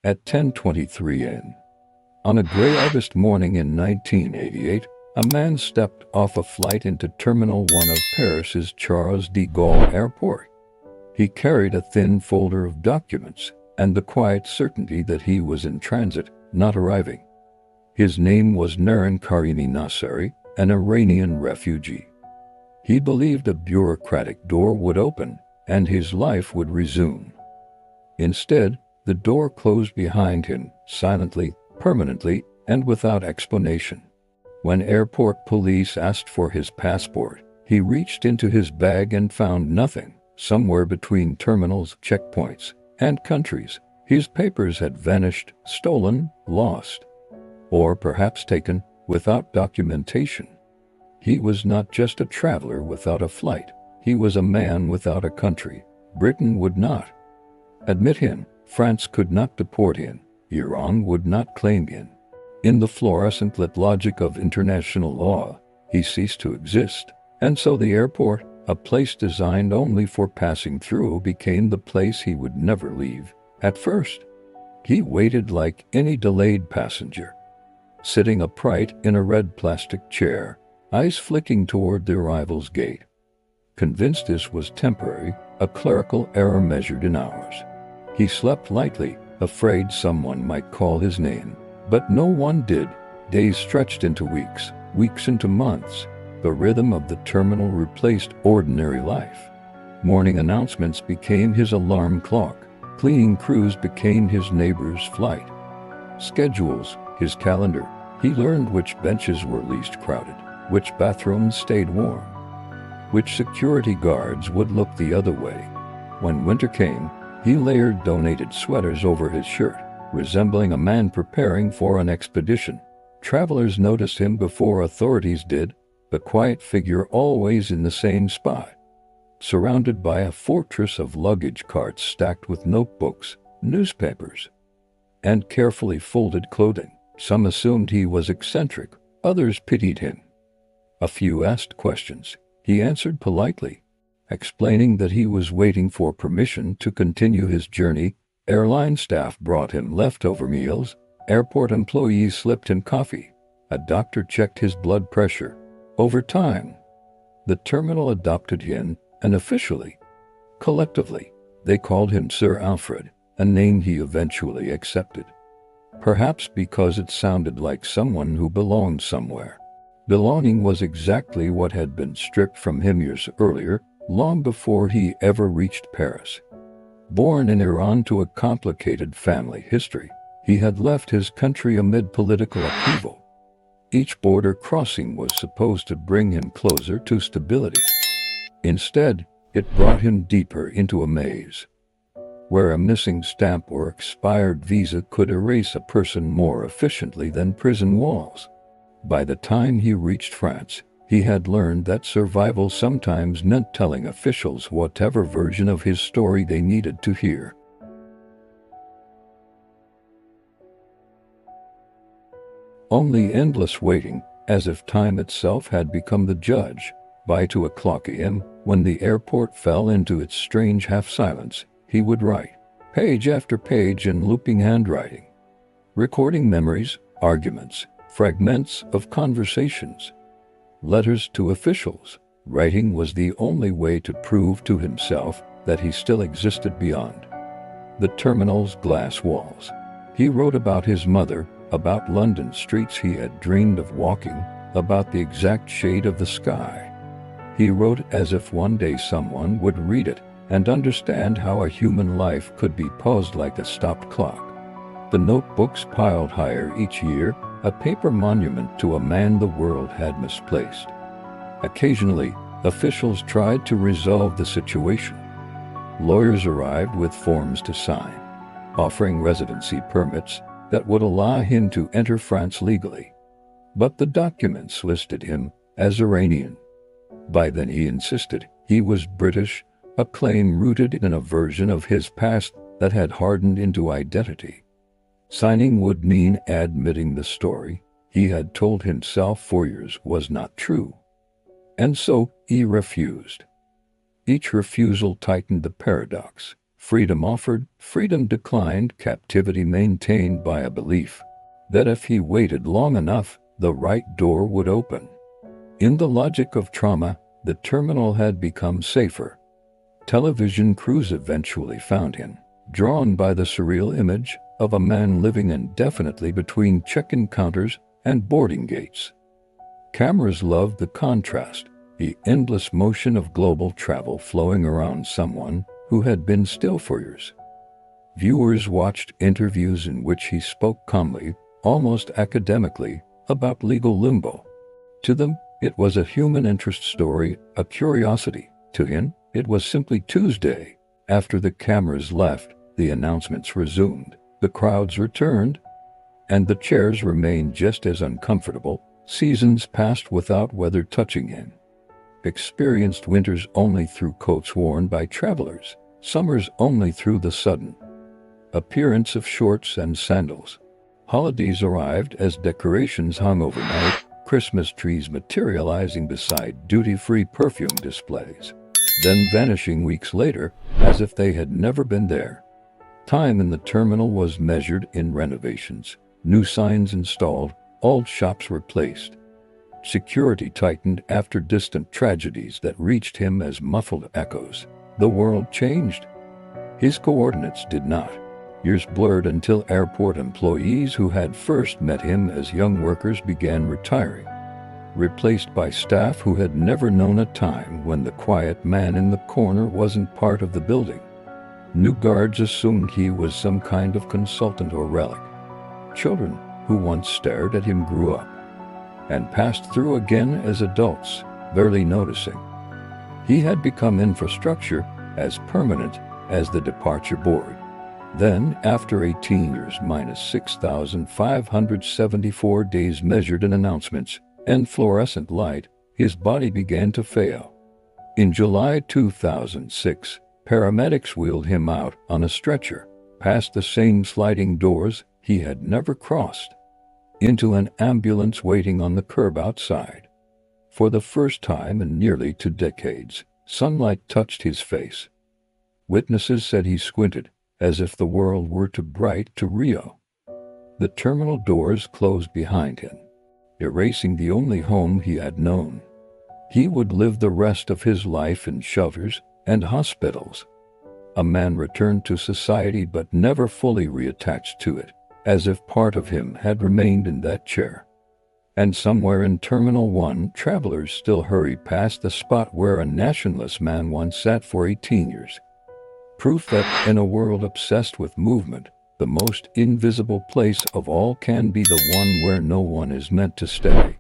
At 10:23 a.m. on a gray August morning in 1988, a man stepped off a flight into Terminal 1 of Paris's Charles de Gaulle Airport. He carried a thin folder of documents and the quiet certainty that he was in transit, not arriving. His name was Mehran Karimi Nasseri, an Iranian refugee. He believed a bureaucratic door would open and his life would resume. Instead, the door closed behind him, silently, permanently, and without explanation. When airport police asked for his passport, he reached into his bag and found nothing. Somewhere between terminals, checkpoints, and countries, his papers had vanished, stolen, lost, or perhaps taken without documentation. He was not just a traveler without a flight. He was a man without a country. Britain would not admit him. France could not deport him. Iran would not claim him. In the fluorescent lit logic of international law, he ceased to exist. And so the airport, a place designed only for passing through, became the place he would never leave. At first, he waited like any delayed passenger, sitting upright in a red plastic chair, eyes flicking toward the arrival's gate. Convinced this was temporary, a clerical error measured in hours. He slept lightly, afraid someone might call his name. But no one did. Days stretched into weeks, weeks into months. The rhythm of the terminal replaced ordinary life. Morning announcements became his alarm clock. Cleaning crews became his neighbor's flight. Schedules, his calendar. He learned which benches were least crowded, which bathrooms stayed warm, which security guards would look the other way. When winter came, he layered donated sweaters over his shirt, resembling a man preparing for an expedition. Travelers noticed him before authorities did, the quiet figure always in the same spot, surrounded by a fortress of luggage carts stacked with notebooks, newspapers, and carefully folded clothing. Some assumed he was eccentric, others pitied him. A few asked questions. He answered politely, explaining that he was waiting for permission to continue his journey. Airline staff brought him leftover meals. Airport employees slipped him coffee. A doctor checked his blood pressure. Over time, the terminal adopted him, and officially, collectively, they called him Sir Alfred, a name he eventually accepted. Perhaps because it sounded like someone who belonged somewhere. Belonging was exactly what had been stripped from him years earlier, long before he ever reached Paris. Born in Iran to a complicated family history, he had left his country amid political upheaval. Each border crossing was supposed to bring him closer to stability. Instead, it brought him deeper into a maze, where a missing stamp or expired visa could erase a person more efficiently than prison walls. By the time he reached France, he had learned that survival sometimes meant telling officials whatever version of his story they needed to hear. Only endless waiting, as if time itself had become the judge. By 2:00 a.m., when the airport fell into its strange half-silence, he would write, page after page in looping handwriting, recording memories, arguments, fragments of conversations, letters to officials. Writing was the only way to prove to himself that he still existed beyond the terminal's glass walls. He wrote about his mother, about London streets he had dreamed of walking, about the exact shade of the sky. He wrote as if one day someone would read it and understand how a human life could be paused like a stopped clock. The notebooks piled higher each year, a paper monument to a man the world had misplaced. Occasionally, officials tried to resolve the situation. Lawyers arrived with forms to sign, offering residency permits that would allow him to enter France legally. But the documents listed him as Iranian. By then he insisted he was British, a claim rooted in a version of his past that had hardened into identity. Signing would mean admitting the story he had told himself for years was not true. And so he refused. Each refusal tightened the paradox. Freedom offered, freedom declined, captivity maintained by a belief that if he waited long enough, the right door would open. In the logic of trauma, the terminal had become safer. Television crews eventually found him, drawn by the surreal image of a man living indefinitely between check-in counters and boarding gates. Cameras loved the contrast, the endless motion of global travel flowing around someone who had been still for years. Viewers watched interviews in which he spoke calmly, almost academically, about legal limbo. To them, it was a human interest story, a curiosity. To him, it was simply Tuesday. After the cameras left, the announcements resumed, the crowds returned, and the chairs remained just as uncomfortable. Seasons passed without weather touching him. Experienced winters only through coats worn by travelers, summers only through the sudden appearance of shorts and sandals. Holidays arrived as decorations hung overnight, Christmas trees materializing beside duty-free perfume displays, then vanishing weeks later as if they had never been there. Time in the terminal was measured in renovations, new signs installed, old shops replaced. Security tightened after distant tragedies that reached him as muffled echoes. The world changed. His coordinates did not. Years blurred until airport employees who had first met him as young workers began retiring, replaced by staff who had never known a time when the quiet man in the corner wasn't part of the building. New guards assumed he was some kind of consultant or relic. Children who once stared at him grew up and passed through again as adults, barely noticing. He had become infrastructure as permanent as the departure board. Then, after 18 years minus 6,574 days measured in announcements and fluorescent light, his body began to fail. In July 2006, paramedics wheeled him out on a stretcher, past the same sliding doors he had never crossed, into an ambulance waiting on the curb outside. For the first time in nearly 2 decades, sunlight touched his face. Witnesses said he squinted, as if the world were too bright to Rio. The terminal doors closed behind him, erasing the only home he had known. He would live the rest of his life in shelters and hospitals. A man returned to society but never fully reattached to it, as if part of him had remained in that chair. And somewhere in Terminal 1, travelers still hurry past the spot where a nationless man once sat for 18 years. Proof that in a world obsessed with movement, the most invisible place of all can be the one where no one is meant to stay.